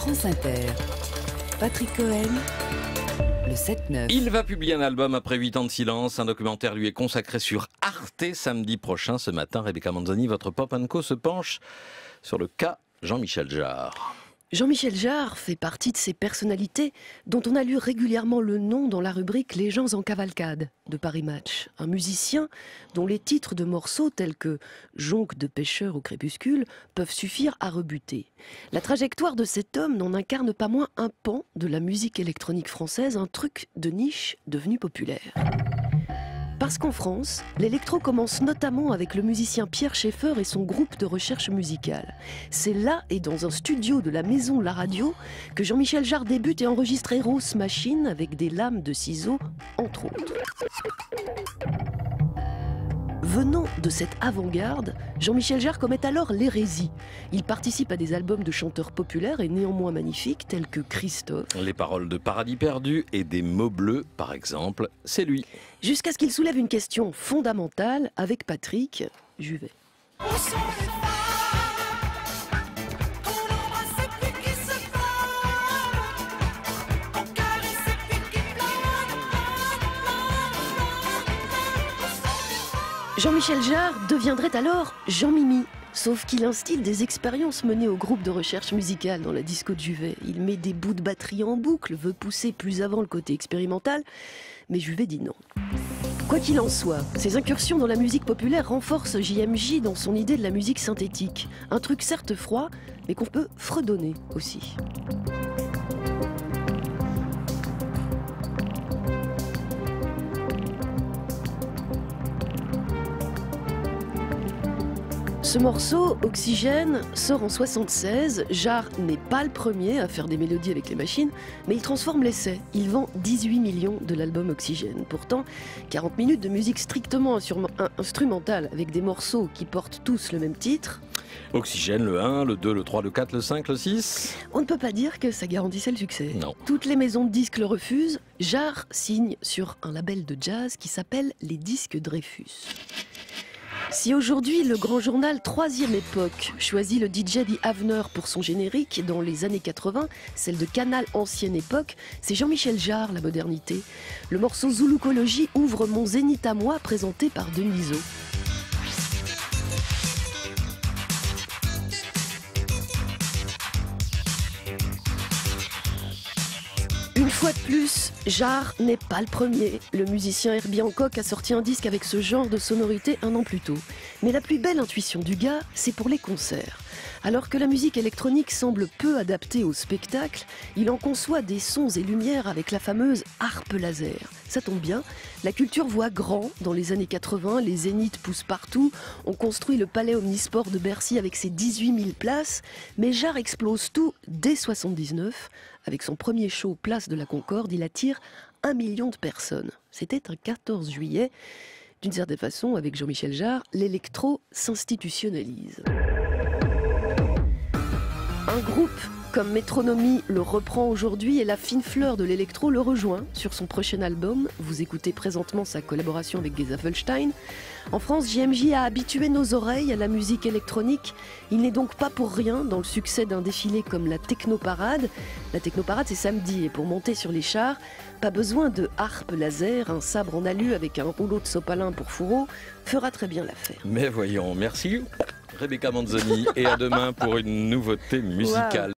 France Inter. Patrick Cohen, le 7-9. Il va publier un album après 8 ans de silence. Un documentaire lui est consacré sur Arte samedi prochain. Ce matin, Rebecca Manzoni, votre Pop & Co se penche sur le cas Jean-Michel Jarre. Jean-Michel Jarre fait partie de ces personnalités dont on a lu régulièrement le nom dans la rubrique Les gens en cavalcade de Paris Match. Un musicien dont les titres de morceaux tels que Jonque de pêcheur au crépuscule peuvent suffire à rebuter. La trajectoire de cet homme n'en incarne pas moins un pan de la musique électronique française, un truc de niche devenu populaire. Parce qu'en France, l'électro commence notamment avec le musicien Pierre Schaeffer et son groupe de recherche musicale. C'est là et dans un studio de la maison La Radio que Jean-Michel Jarre débute et enregistre Eros Machine avec des lames de ciseaux, entre autres. Venant de cette avant-garde, Jean-Michel Jarre commet alors l'hérésie. Il participe à des albums de chanteurs populaires et néanmoins magnifiques tels que Christophe. Les paroles de Paradis perdu et des mots bleus, par exemple, c'est lui. Jusqu'à ce qu'il soulève une question fondamentale avec Patrick Juvet. Jean-Michel Jarre deviendrait alors Jean-Mimi, sauf qu'il instille des expériences menées au groupe de recherche musicale dans la disco de Juvet. Il met des bouts de batterie en boucle, veut pousser plus avant le côté expérimental, mais Juvet dit non. Quoi qu'il en soit, ces incursions dans la musique populaire renforcent JMJ dans son idée de la musique synthétique. Un truc certes froid, mais qu'on peut fredonner aussi. Ce morceau, Oxygène, sort en 76. Jarre n'est pas le premier à faire des mélodies avec les machines, mais il transforme l'essai. Il vend 18 millions de l'album Oxygène. Pourtant, 40 minutes de musique strictement instrumentale avec des morceaux qui portent tous le même titre. Oxygène, le 1, le 2, le 3, le 4, le 5, le 6. On ne peut pas dire que ça garantissait le succès. Non. Toutes les maisons de disques le refusent. Jarre signe sur un label de jazz qui s'appelle les Disques Dreyfus. Si aujourd'hui le grand journal Troisième Époque choisit le DJ The Avener pour son générique dans les années 80, celle de Canal Ancienne Époque, c'est Jean-Michel Jarre la modernité. Le morceau Zouloukologie ouvre Mon Zénith à moi présenté par Denisot. Une fois de plus, Jarre n'est pas le premier. Le musicien Herbie Hancock a sorti un disque avec ce genre de sonorité un an plus tôt. Mais la plus belle intuition du gars, c'est pour les concerts. Alors que la musique électronique semble peu adaptée au spectacle, il en conçoit des sons et lumières avec la fameuse harpe laser. Ça tombe bien, la culture voit grand dans les années 80, les zéniths poussent partout, on construit le palais omnisport de Bercy avec ses 18 000 places, mais Jarre explose tout dès 79. Avec son premier show Place de la Concorde, il attire 1 million de personnes. C'était un 14 juillet. D'une certaine façon, avec Jean-Michel Jarre, l'électro s'institutionnalise. Un groupe comme Métronomie le reprend aujourd'hui et la fine fleur de l'électro le rejoint sur son prochain album. Vous écoutez présentement sa collaboration avec Geza Felstein. En France, JMJ a habitué nos oreilles à la musique électronique. Il n'est donc pas pour rien dans le succès d'un défilé comme la Technoparade. La Technoparade, c'est samedi et pour monter sur les chars, pas besoin de harpe laser, un sabre en alu avec un rouleau de sopalin pour fourreau fera très bien l'affaire. Mais voyons, merci Rebecca Manzoni et à demain pour une nouveauté musicale. Wow.